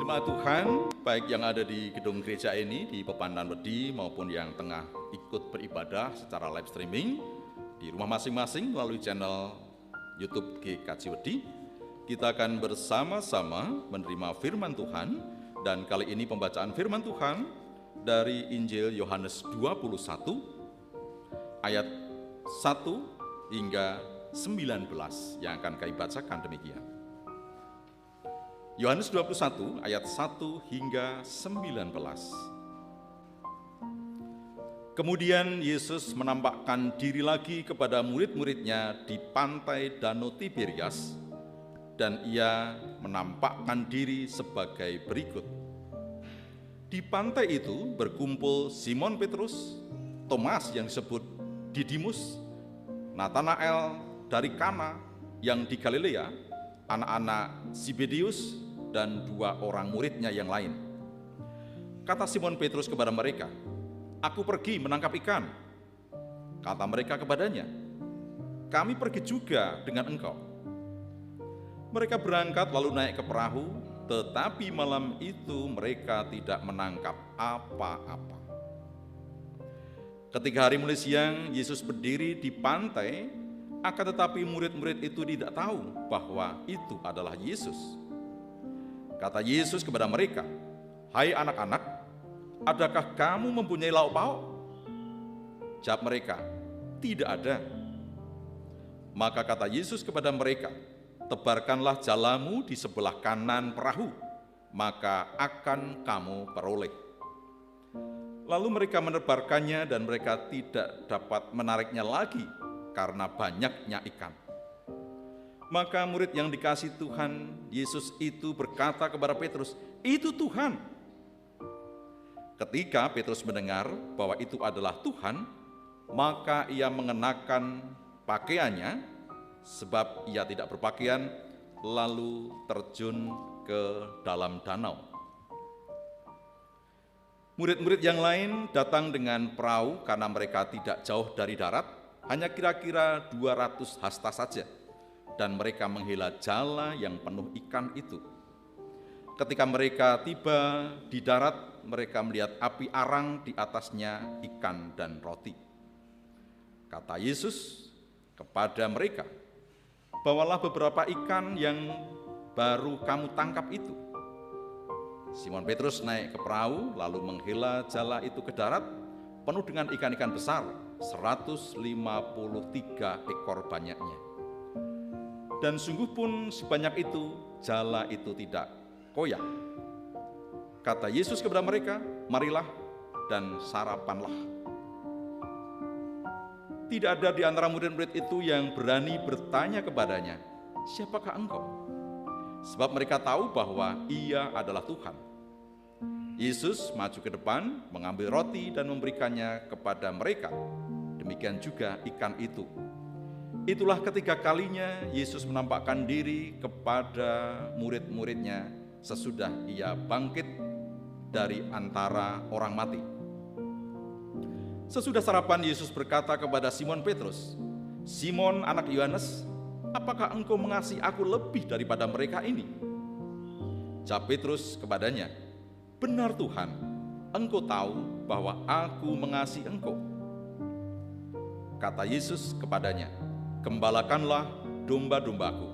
Jemaat Tuhan, baik yang ada di gedung gereja ini, di Pepandan Wedi, maupun yang tengah ikut beribadah secara live streaming di rumah masing-masing melalui channel YouTube GKJ Wedi, kita akan bersama-sama menerima firman Tuhan. Dan kali ini pembacaan firman Tuhan dari Injil Yohanes 21 ayat 1 hingga 19 yang akan kami bacakan demikian. Yohanes 21 ayat 1 hingga 19. Kemudian Yesus menampakkan diri lagi kepada murid-muridnya di pantai Danau Tiberias, dan ia menampakkan diri sebagai berikut. Di pantai itu berkumpul Simon Petrus, Thomas yang disebut Didimus, Natanael dari Kana yang di Galilea, anak-anak Zebedius, dan 2 orang muridnya yang lain. Kata Simon Petrus kepada mereka, "Aku pergi menangkap ikan." Kata mereka kepadanya, "Kami pergi juga dengan engkau." Mereka berangkat lalu naik ke perahu, tetapi malam itu mereka tidak menangkap apa-apa. Ketika hari mulai siang, Yesus berdiri di pantai, akan tetapi murid-murid itu tidak tahu bahwa itu adalah Yesus. Kata Yesus kepada mereka, "Hai anak-anak, adakah kamu mempunyai lauk pauk?" Jawab mereka, "Tidak ada." Maka kata Yesus kepada mereka, "Tebarkanlah jalamu di sebelah kanan perahu, maka akan kamu peroleh." Lalu mereka menebarkannya dan mereka tidak dapat menariknya lagi karena banyaknya ikan. Maka murid yang dikasihi Tuhan Yesus itu berkata kepada Petrus, "Itu Tuhan." Ketika Petrus mendengar bahwa itu adalah Tuhan, maka ia mengenakan pakaiannya, sebab ia tidak berpakaian, lalu terjun ke dalam danau. Murid-murid yang lain datang dengan perahu karena mereka tidak jauh dari darat, hanya kira-kira 200 hasta saja, dan mereka menghela jala yang penuh ikan itu. Ketika mereka tiba di darat, mereka melihat api arang di atasnya ikan dan roti. Kata Yesus kepada mereka, "Bawalah beberapa ikan yang baru kamu tangkap itu." Simon Petrus naik ke perahu lalu menghela jala itu ke darat, penuh dengan ikan-ikan besar, 153 ekor banyaknya. Dan sungguh pun sebanyak itu, jala itu tidak koyak. Kata Yesus kepada mereka, "Marilah dan sarapanlah." Tidak ada di antara murid-murid itu yang berani bertanya kepadanya, "Siapakah engkau?" Sebab mereka tahu bahwa ia adalah Tuhan. Yesus maju ke depan, mengambil roti dan memberikannya kepada mereka. Demikian juga ikan itu. Itulah ketiga kalinya Yesus menampakkan diri kepada murid-muridnya sesudah ia bangkit dari antara orang mati. Sesudah sarapan, Yesus berkata kepada Simon Petrus, "Simon anak Yohanes, apakah engkau mengasihi aku lebih daripada mereka ini?" Jawab Petrus kepadanya, "Benar Tuhan, engkau tahu bahwa aku mengasihi engkau." Kata Yesus kepadanya, "Gembalakanlah domba-dombaku."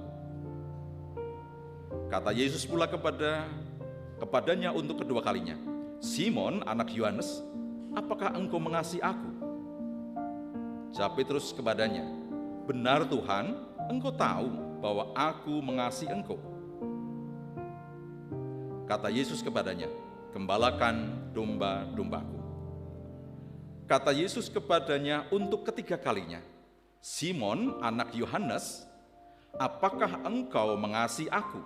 Kata Yesus pula kepadanya untuk kedua kalinya, "Simon anak Yohanes, apakah engkau mengasihi aku?" Jawab Petrus kepadanya, "Benar Tuhan, engkau tahu bahwa aku mengasihi engkau." Kata Yesus kepadanya, "Gembalakan domba-dombaku." Kata Yesus kepadanya untuk ketiga kalinya, "Simon anak Yohanes, apakah engkau mengasihi aku?"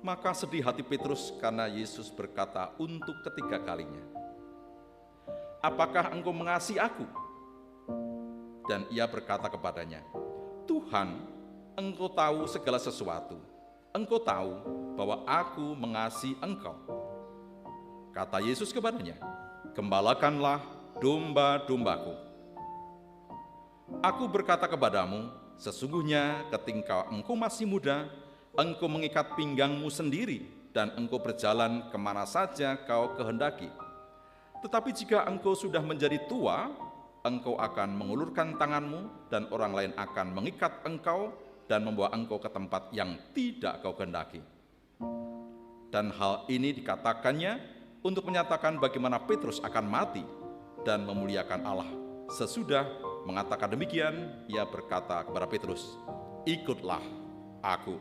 Maka sedih hati Petrus karena Yesus berkata untuk ketiga kalinya, "Apakah engkau mengasihi aku?" Dan ia berkata kepadanya, "Tuhan, engkau tahu segala sesuatu. Engkau tahu bahwa aku mengasihi engkau." Kata Yesus kepadanya, "Gembalakanlah domba-dombaku. Aku berkata kepadamu, sesungguhnya ketika engkau masih muda, engkau mengikat pinggangmu sendiri dan engkau berjalan kemana saja kau kehendaki. Tetapi jika engkau sudah menjadi tua, engkau akan mengulurkan tanganmu dan orang lain akan mengikat engkau dan membawa engkau ke tempat yang tidak kau kehendaki. Dan hal ini dikatakannya untuk menyatakan bagaimana Petrus akan mati dan memuliakan Allah. Sesudah mengatakan demikian, ia berkata kepada Petrus, "Ikutlah aku."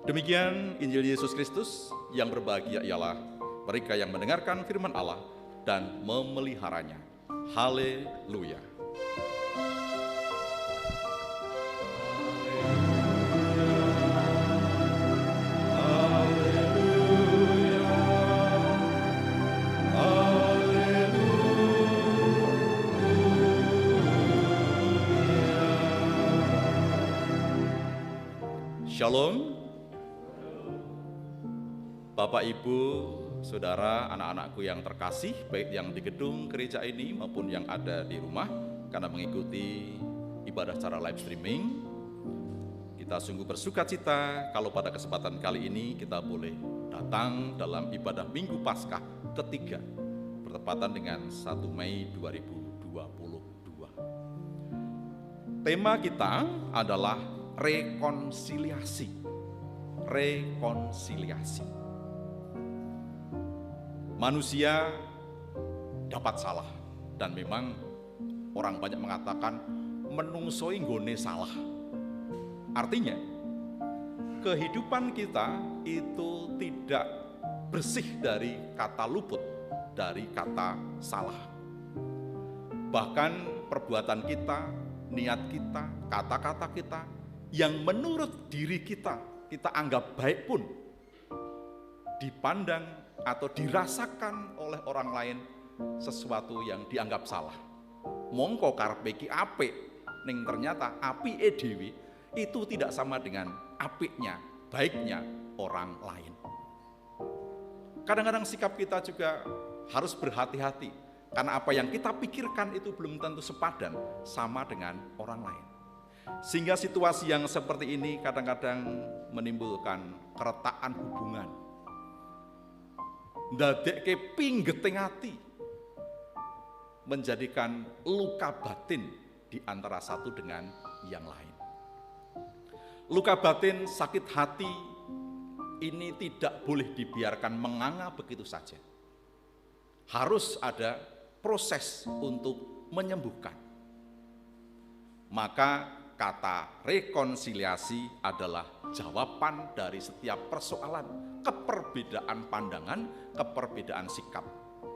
Demikian Injil Yesus Kristus. Yang berbahagia ialah mereka yang mendengarkan firman Allah dan memeliharanya. Haleluya. Shalom. Bapak, Ibu, Saudara, anak-anakku yang terkasih, baik yang di gedung gereja ini maupun yang ada di rumah karena mengikuti ibadah secara live streaming. Kita sungguh bersuka cita kalau pada kesempatan kali ini kita boleh datang dalam ibadah Minggu Paskah ketiga bertepatan dengan 1 Mei 2022. Tema kita adalah rekonsiliasi. Rekonsiliasi. Manusia dapat salah, dan memang orang banyak mengatakan menungsoi nggone salah. Artinya, kehidupan kita itu tidak bersih dari kata luput, dari kata salah. Bahkan perbuatan kita, niat kita, kata-kata kita yang menurut diri kita anggap baik pun dipandang atau dirasakan oleh orang lain sesuatu yang dianggap salah. Mongko karepe iki apik, ning ternyata apike dhewe itu tidak sama dengan apiknya, baiknya orang lain. Kadang-kadang sikap kita juga harus berhati-hati, karena apa yang kita pikirkan itu belum tentu sepadan sama dengan orang lain. Sehingga situasi yang seperti ini kadang-kadang menimbulkan keretakan hubungan, ndadekke pinggeting ati, menjadikan luka batin di antara satu dengan yang lain. Luka batin, sakit hati ini tidak boleh dibiarkan menganga begitu saja. Harus ada proses untuk menyembuhkan. Maka kata rekonsiliasi adalah jawaban dari setiap persoalan, keperbedaan pandangan, keperbedaan sikap,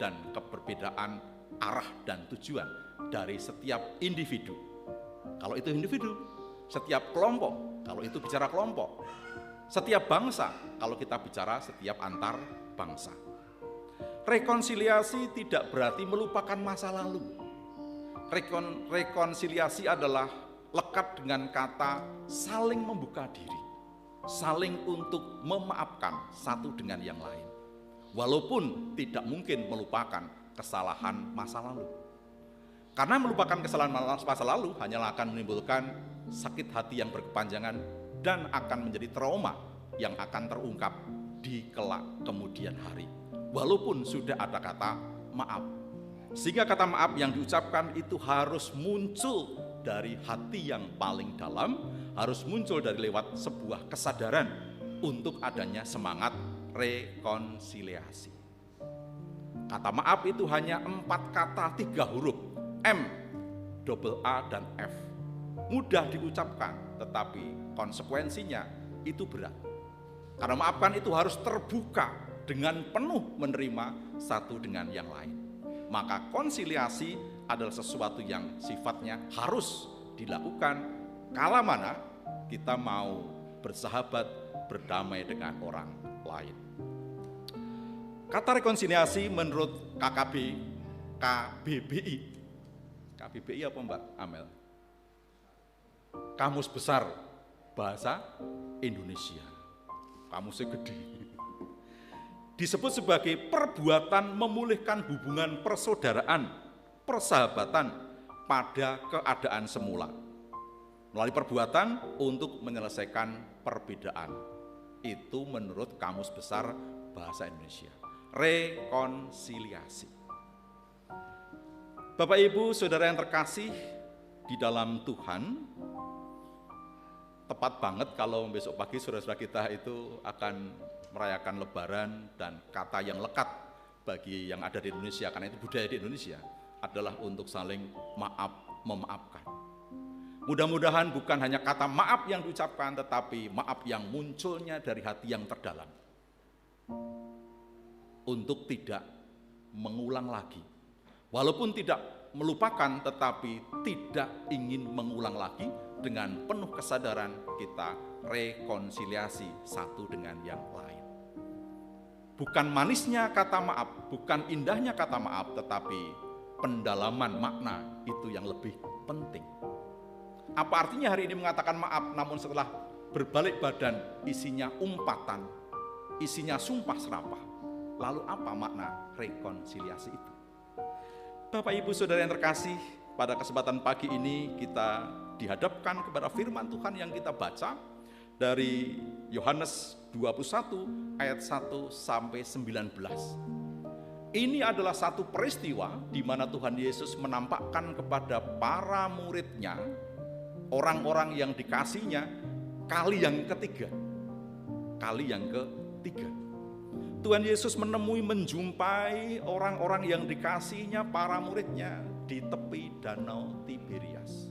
dan keperbedaan arah dan tujuan dari setiap individu. Kalau itu individu, setiap kelompok, kalau itu bicara kelompok, setiap bangsa, kalau kita bicara setiap antar bangsa. Rekonsiliasi tidak berarti melupakan masa lalu. Rekonsiliasi adalah lekat dengan kata saling membuka diri, saling untuk memaafkan satu dengan yang lain. Walaupun tidak mungkin melupakan kesalahan masa lalu. Karena melupakan kesalahan masa lalu hanyalah akan menimbulkan sakit hati yang berkepanjangan dan akan menjadi trauma yang akan terungkap di kelak kemudian hari. Walaupun sudah ada kata maaf. Sehingga kata maaf yang diucapkan itu harus muncul dari hati yang paling dalam, harus muncul dari lewat sebuah kesadaran untuk adanya semangat rekonsiliasi. Kata maaf itu hanya 4 kata 3 huruf, M, double A, dan F. Mudah diucapkan, tetapi konsekuensinya itu berat. Karena maafkan itu harus terbuka dengan penuh menerima satu dengan yang lain. Maka konsiliasi adalah sesuatu yang sifatnya harus dilakukan kala mana kita mau bersahabat, berdamai dengan orang lain. Kata rekonsiliasi menurut KBBI apa Mbak Amel? Kamus Besar Bahasa Indonesia. Kamusnya gede. Disebut sebagai perbuatan memulihkan hubungan persaudaraan, persahabatan pada keadaan semula. Melalui perbuatan untuk menyelesaikan perbedaan. Itu menurut Kamus Besar Bahasa Indonesia. Rekonsiliasi. Bapak Ibu, saudara yang terkasih di dalam Tuhan, tepat banget kalau besok pagi saudara-saudara kita itu akan merayakan Lebaran, dan kata yang lekat bagi yang ada di Indonesia, karena itu budaya di Indonesia, adalah untuk saling memaafkan. Mudah-mudahan bukan hanya kata maaf yang diucapkan, tetapi maaf yang munculnya dari hati yang terdalam. Untuk tidak mengulang lagi. Walaupun tidak melupakan, tetapi tidak ingin mengulang lagi. Dengan penuh kesadaran kita rekonsiliasi satu dengan yang lain. Bukan manisnya kata maaf, bukan indahnya kata maaf, tetapi pendalaman makna itu yang lebih penting. Apa artinya hari ini mengatakan maaf, namun setelah berbalik badan isinya umpatan, isinya sumpah serapah? Lalu apa makna rekonsiliasi itu? Bapak Ibu saudara yang terkasih, pada kesempatan pagi ini kita dihadapkan kepada firman Tuhan yang kita baca dari Yohanes 21 ayat 1 sampai 19. Ini adalah satu peristiwa di mana Tuhan Yesus menampakkan kepada para muridnya, orang-orang yang dikasihnya, kali yang ketiga. Tuhan Yesus menjumpai orang-orang yang dikasihnya, para muridnya, di tepi danau Tiberias.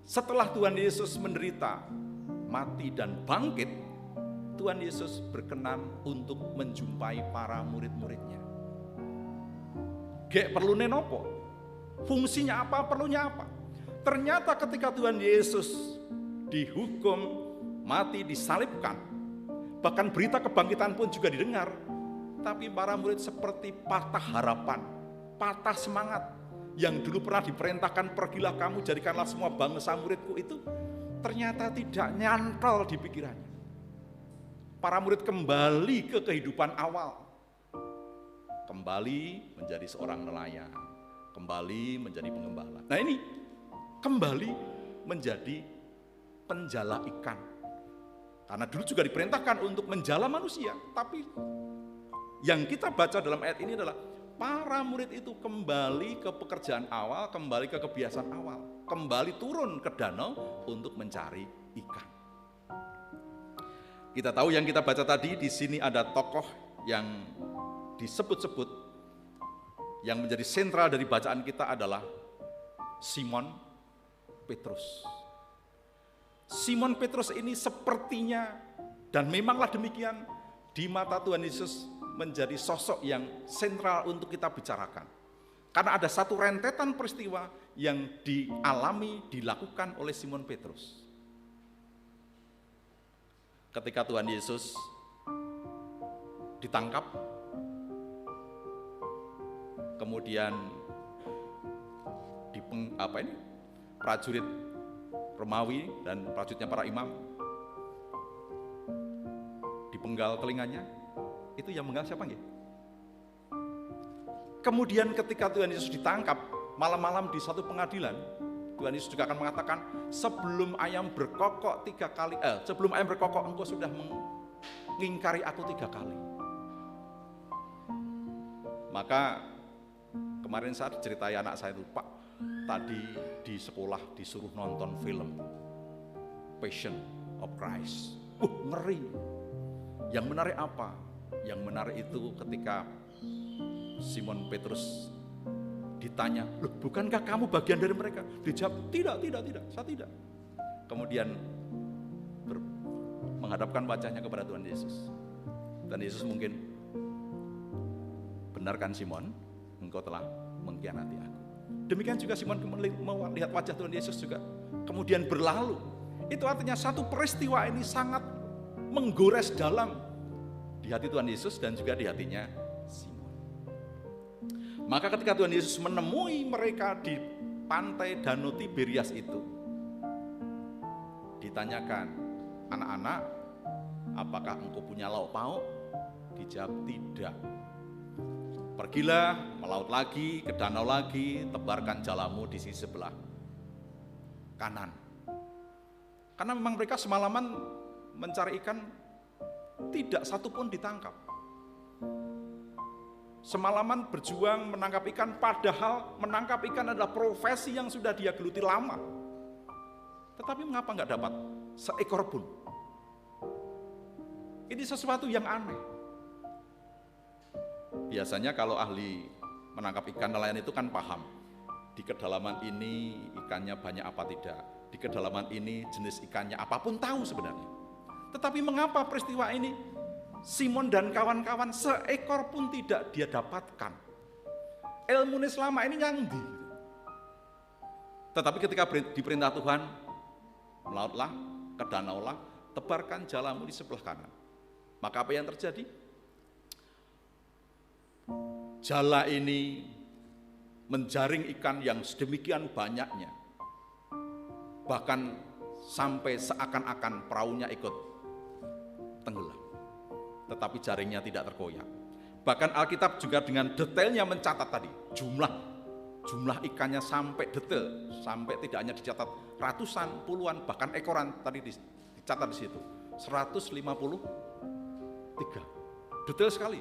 Setelah Tuhan Yesus menderita, mati dan bangkit, Tuhan Yesus berkenan untuk menjumpai para murid-muridnya. Gek perlu nenopo? Fungsinya apa? Perlunya apa? Ternyata ketika Tuhan Yesus dihukum, mati, disalibkan, bahkan berita kebangkitan pun juga didengar, tapi para murid seperti patah harapan, patah semangat. Yang dulu pernah diperintahkan, pergilah kamu jadikanlah semua bangsa muridku, itu ternyata tidak nyantol di pikirannya. Para murid kembali ke kehidupan awal, kembali menjadi seorang nelayan, kembali menjadi pengembala. Nah ini kembali menjadi penjala ikan. Karena dulu juga diperintahkan untuk menjala manusia, tapi yang kita baca dalam ayat ini adalah para murid itu kembali ke pekerjaan awal, kembali ke kebiasaan awal, kembali turun ke danau untuk mencari ikan. Kita tahu yang kita baca tadi, di sini ada tokoh yang disebut-sebut, yang menjadi sentral dari bacaan kita adalah Simon Petrus. Simon Petrus ini sepertinya, dan memanglah demikian, di mata Tuhan Yesus menjadi sosok yang sentral untuk kita bicarakan. Karena ada satu rentetan peristiwa yang dilakukan oleh Simon Petrus. Ketika Tuhan Yesus ditangkap, kemudian prajurit Romawi dan prajuritnya para imam dipenggal telinganya. Itu yang menggal siapa nggih? Kemudian ketika Tuhan Yesus ditangkap malam-malam di satu pengadilan, Tuhan Yesus juga akan mengatakan, sebelum ayam berkokok engkau sudah mengingkari aku 3 kali. Maka kemarin saat diceritai anak saya itu, Pak, tadi di sekolah disuruh nonton film Passion of Christ. Ngeri. Yang menarik apa? Yang menarik itu ketika Simon Petrus ditanya, loh bukankah kamu bagian dari mereka? Dijawab, tidak, saya tidak. Kemudian menghadapkan wajahnya kepada Tuhan Yesus. Dan Yesus mungkin, benarkan Simon, engkau telah mengkhianati aku. Demikian juga Simon melihat wajah Tuhan Yesus juga. Kemudian berlalu. Itu artinya satu peristiwa ini sangat menggores dalam di hati Tuhan Yesus dan juga di hatinya Simon. Maka ketika Tuhan Yesus menemui mereka di pantai Danau Tiberias itu, ditanyakan, anak-anak, apakah engkau punya lauk pauk? Dijawab, tidak. Pergilah, melaut lagi, ke danau lagi, tebarkan jalamu di sisi sebelah kanan. Karena memang mereka semalaman mencari ikan, tidak satu pun ditangkap. Semalaman berjuang menangkap ikan, padahal menangkap ikan adalah profesi yang sudah dia geluti lama. Tetapi mengapa nggak dapat seekor pun? Ini sesuatu yang aneh. Biasanya kalau ahli menangkap ikan, nelayan itu kan paham. Di kedalaman ini ikannya banyak apa tidak. Di kedalaman ini jenis ikannya apapun tahu sebenarnya. Tetapi mengapa peristiwa ini Simon dan kawan-kawan seekor pun tidak dia dapatkan? Ilmu ini selama ini nyangdi. Tetapi ketika diperintah Tuhan, melautlah, ke danaulah, tebarkan jalamu di sebelah kanan. Maka apa yang terjadi? Jala ini menjaring ikan yang sedemikian banyaknya. Bahkan sampai seakan-akan perahunya ikut tenggelam. Tetapi jaringnya tidak terkoyak. Bahkan Alkitab juga dengan detailnya mencatat tadi jumlah ikannya sampai detail, sampai tidak hanya dicatat ratusan, puluhan, bahkan ekoran tadi dicatat di situ. 153. Detail sekali.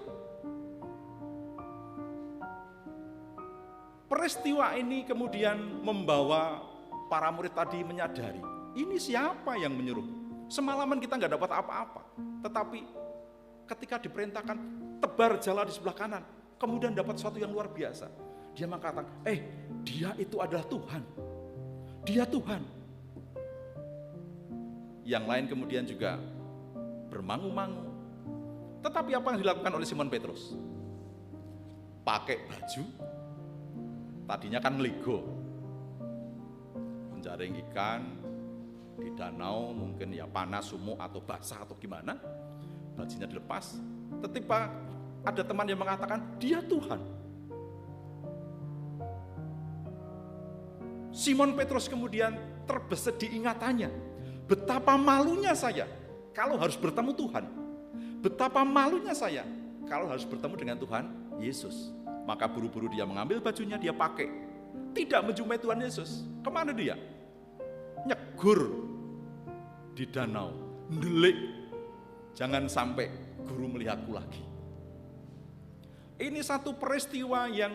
Peristiwa ini kemudian membawa para murid tadi menyadari, ini siapa yang menyuruh? Semalaman kita nggak dapat apa-apa, tetapi ketika diperintahkan tebar jala di sebelah kanan, kemudian dapat sesuatu yang luar biasa. Dia mengatakan, dia itu adalah Tuhan. Dia Tuhan. Yang lain kemudian juga bermangu-mangu. Tetapi apa yang dilakukan oleh Simon Petrus? Pakai baju, tadinya kan lego, menjaring ikan di danau, mungkin ya panas, sumuk atau basah atau gimana, bajunya dilepas. Tetapi ada teman yang mengatakan dia Tuhan. Simon Petrus kemudian terbesit di ingatannya, betapa malunya saya kalau harus bertemu Tuhan. Betapa malunya saya kalau harus bertemu dengan Tuhan Yesus. Maka buru-buru dia mengambil bajunya, dia pakai. Tidak menjumpai Tuhan Yesus. Kemana dia? Nyegur di danau, ndelik. Jangan sampai guru melihatku lagi. Ini satu peristiwa yang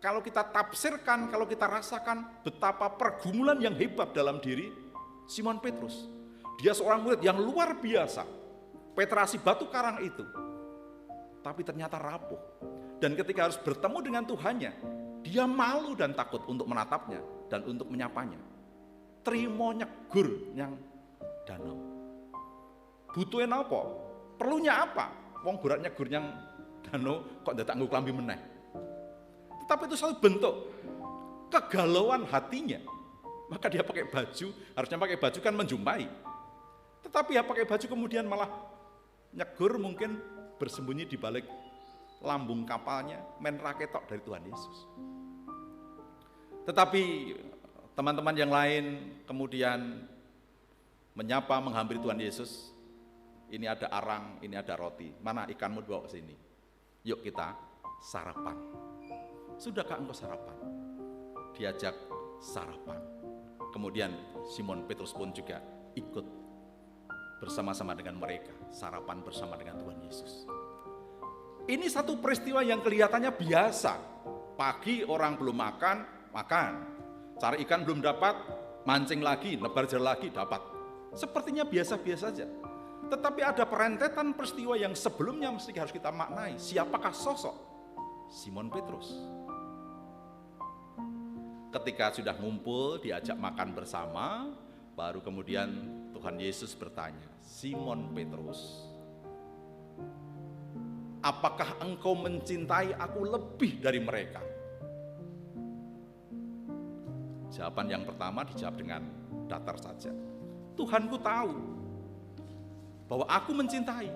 kalau kita tafsirkan, kalau kita rasakan betapa pergumulan yang hebat dalam diri Simon Petrus. Dia seorang murid yang luar biasa. Petrasi batu karang itu. Tapi ternyata rapuh. Dan ketika harus bertemu dengan Tuhannya, dia malu dan takut untuk menatapnya dan untuk menyapanya. Trimo nyegur yang danau. Butuhin apa? Perlunya apa? Wong berat nyegur yang danau kok ndak nggo klambi meneh. Tetapi itu satu bentuk kegalauan hatinya. Maka dia pakai baju, harusnya pakai baju kan menjumpai. Tetapi ya pakai baju kemudian malah nyegur, mungkin bersembunyi di balik lambung kapalnya, main raketok dari Tuhan Yesus. Tetapi teman-teman yang lain kemudian menyapa, menghampiri Tuhan Yesus. Ini ada arang, ini ada roti. Mana ikanmu bawa ke sini? Yuk kita sarapan. Sudahkah engkau sarapan? Diajak sarapan. Kemudian Simon Petrus pun juga ikut bersama-sama dengan mereka, sarapan bersama dengan Tuhan Yesus. Ini satu peristiwa yang kelihatannya biasa. Pagi orang belum makan. Cari ikan belum dapat, mancing lagi, nebar jala lagi, dapat. Sepertinya biasa-biasa saja. Tetapi ada perentetan peristiwa yang sebelumnya mesti harus kita maknai. Siapakah sosok Simon Petrus? Ketika sudah ngumpul, diajak makan bersama, baru kemudian Tuhan Yesus bertanya, Simon Petrus, apakah engkau mencintai aku lebih dari mereka? Jawaban yang pertama dijawab dengan datar saja. Tuhanku tahu bahwa aku mencintai.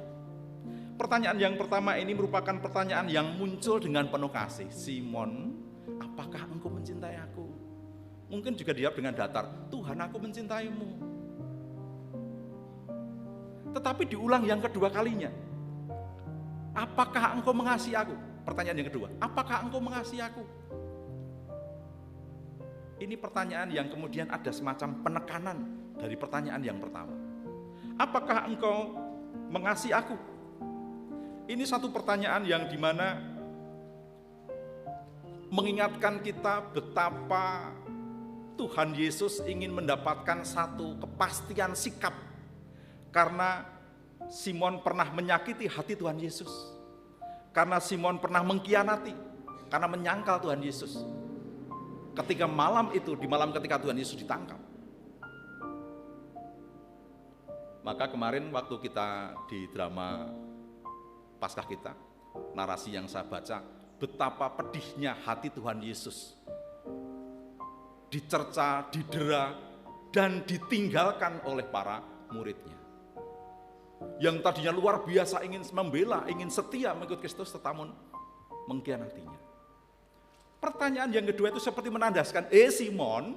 Pertanyaan yang pertama ini merupakan pertanyaan yang muncul dengan penuh kasih. Simon, apakah engkau mencintai aku? Mungkin juga dijawab dengan datar, Tuhan, aku mencintaimu. Tetapi diulang yang kedua kalinya. Apakah engkau mengasihi aku? Pertanyaan yang kedua, apakah engkau mengasihi aku? Ini pertanyaan yang kemudian ada semacam penekanan dari pertanyaan yang pertama. Apakah engkau mengasihi aku? Ini satu pertanyaan yang dimana mengingatkan kita betapa Tuhan Yesus ingin mendapatkan satu kepastian sikap. Karena Simon pernah menyakiti hati Tuhan Yesus. Karena Simon pernah mengkhianati, karena menyangkal Tuhan Yesus. Ketika malam itu, di malam ketika Tuhan Yesus ditangkap. Maka kemarin waktu kita di drama Paskah kita, narasi yang saya baca, betapa pedihnya hati Tuhan Yesus. Dicerca, didera, dan ditinggalkan oleh para muridnya. Yang tadinya luar biasa ingin membela, ingin setia mengikut Kristus, tetapi mengkhianatinya. Pertanyaan yang kedua itu seperti menandaskan, Simon,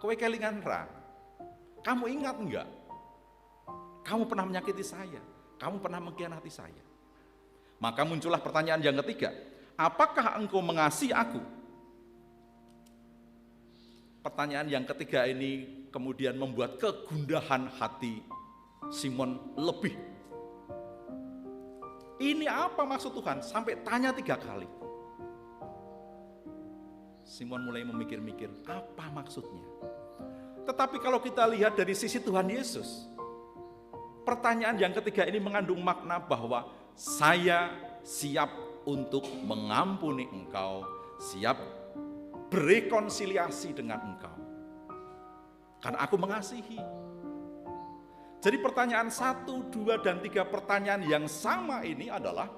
kowe kelingan ra? Kamu ingat enggak? Kamu pernah menyakiti saya, kamu pernah mengkhianati saya. Maka muncullah pertanyaan yang ketiga, apakah engkau mengasihi aku? Pertanyaan yang ketiga ini kemudian membuat kegundahan hati Simon lebih. Ini apa maksud Tuhan? Sampai tanya 3 kali. Simon mulai memikir-mikir, apa maksudnya? Tetapi kalau kita lihat dari sisi Tuhan Yesus, pertanyaan yang ketiga ini mengandung makna bahwa saya siap untuk mengampuni engkau, siap berekonsiliasi dengan engkau. Karena aku mengasihi. Jadi pertanyaan 1, 2, dan 3 pertanyaan yang sama ini adalah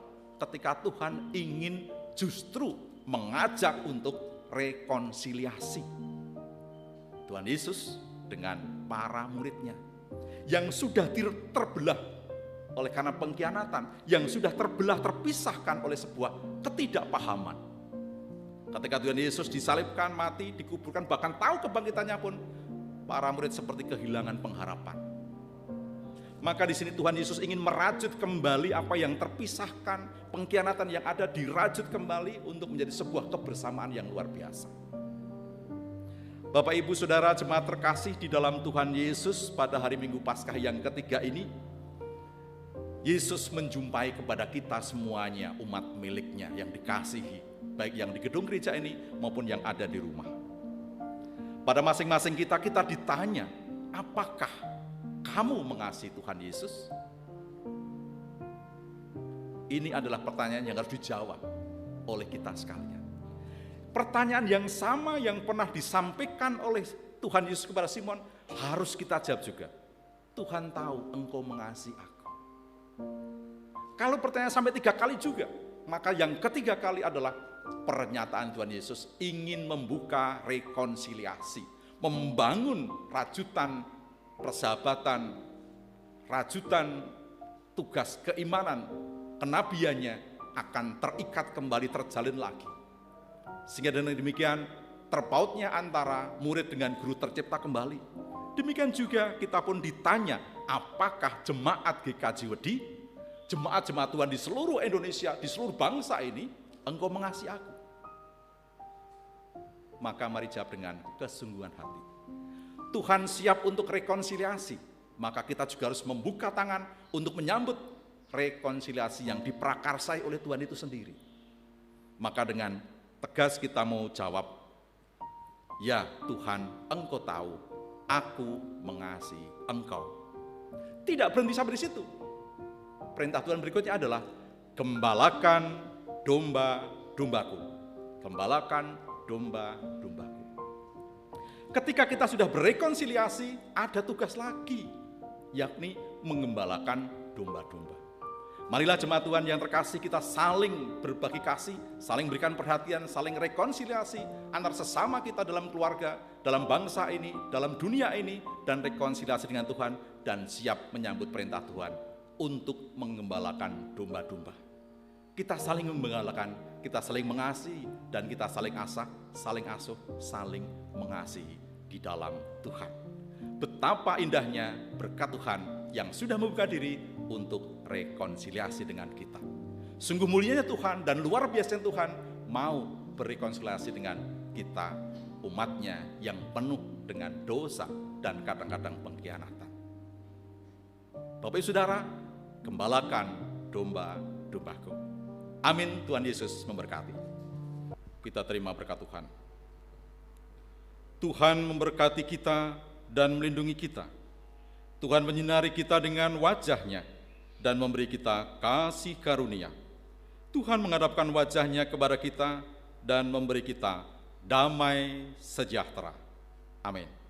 ketika Tuhan ingin justru mengajak untuk rekonsiliasi. Tuhan Yesus dengan para muridnya yang sudah terbelah oleh karena pengkhianatan, yang sudah terbelah, terpisahkan oleh sebuah ketidakpahaman. Ketika Tuhan Yesus disalibkan, mati, dikuburkan, bahkan tahu kebangkitannya pun, para murid seperti kehilangan pengharapan. Maka di sini Tuhan Yesus ingin merajut kembali apa yang terpisahkan, pengkhianatan yang ada dirajut kembali untuk menjadi sebuah kebersamaan yang luar biasa. Bapak, Ibu, Saudara, jemaat terkasih di dalam Tuhan Yesus, pada hari Minggu Paskah yang ketiga ini, Yesus menjumpai kepada kita semuanya, umat miliknya yang dikasihi, baik yang di gedung gereja ini maupun yang ada di rumah. Pada masing-masing kita ditanya, apakah kamu mengasihi Tuhan Yesus? Ini adalah pertanyaan yang harus dijawab oleh kita sekalian. Pertanyaan yang sama yang pernah disampaikan oleh Tuhan Yesus kepada Simon harus kita jawab juga. Tuhan tahu engkau mengasihi aku. Kalau pertanyaan sampai 3 kali juga, maka yang ketiga kali adalah pernyataan Tuhan Yesus ingin membuka rekonsiliasi, membangun rajutan persahabatan, rajutan tugas keimanan, kenabiannya akan terikat kembali, terjalin lagi. Sehingga dengan demikian terpautnya antara murid dengan guru tercipta kembali. Demikian juga kita pun ditanya, apakah jemaat GKJ Wedi, jemaat-jemaat Tuhan di seluruh Indonesia, di seluruh bangsa ini, engkau mengasihi aku? Maka mari jawab dengan kesungguhan hati. Tuhan siap untuk rekonsiliasi, maka kita juga harus membuka tangan untuk menyambut rekonsiliasi yang diprakarsai oleh Tuhan itu sendiri. Maka dengan tegas kita mau jawab, ya Tuhan, engkau tahu, aku mengasihi engkau. Tidak berhenti sampai di situ. Perintah Tuhan berikutnya adalah, gembalakan domba-dombaku. Gembalakan domba-dombaku. Ketika kita sudah berekonsiliasi, ada tugas lagi, yakni mengembalakan domba-domba. Marilah jemaat Tuhan yang terkasih, kita saling berbagi kasih, saling berikan perhatian, saling rekonsiliasi antar sesama kita dalam keluarga, dalam bangsa ini, dalam dunia ini, dan rekonsiliasi dengan Tuhan, dan siap menyambut perintah Tuhan untuk mengembalakan domba-domba. Kita saling menggembalakan, kita saling mengasihi, dan kita saling asah, saling asuh, saling mengasihi di dalam Tuhan. Betapa indahnya berkat Tuhan yang sudah membuka diri untuk rekonsiliasi dengan kita. Sungguh mulianya Tuhan dan luar biasanya Tuhan mau berrekonsiliasi dengan kita umatnya yang penuh dengan dosa dan kadang-kadang pengkhianatan. Bapak Ibu Saudara, gembalakan domba-dombaku. Amin. Tuhan Yesus memberkati. Kita terima berkat Tuhan. Tuhan memberkati kita dan melindungi kita. Tuhan menyinari kita dengan wajah-Nya dan memberi kita kasih karunia. Tuhan menghadapkan wajah-Nya kepada kita dan memberi kita damai sejahtera. Amin.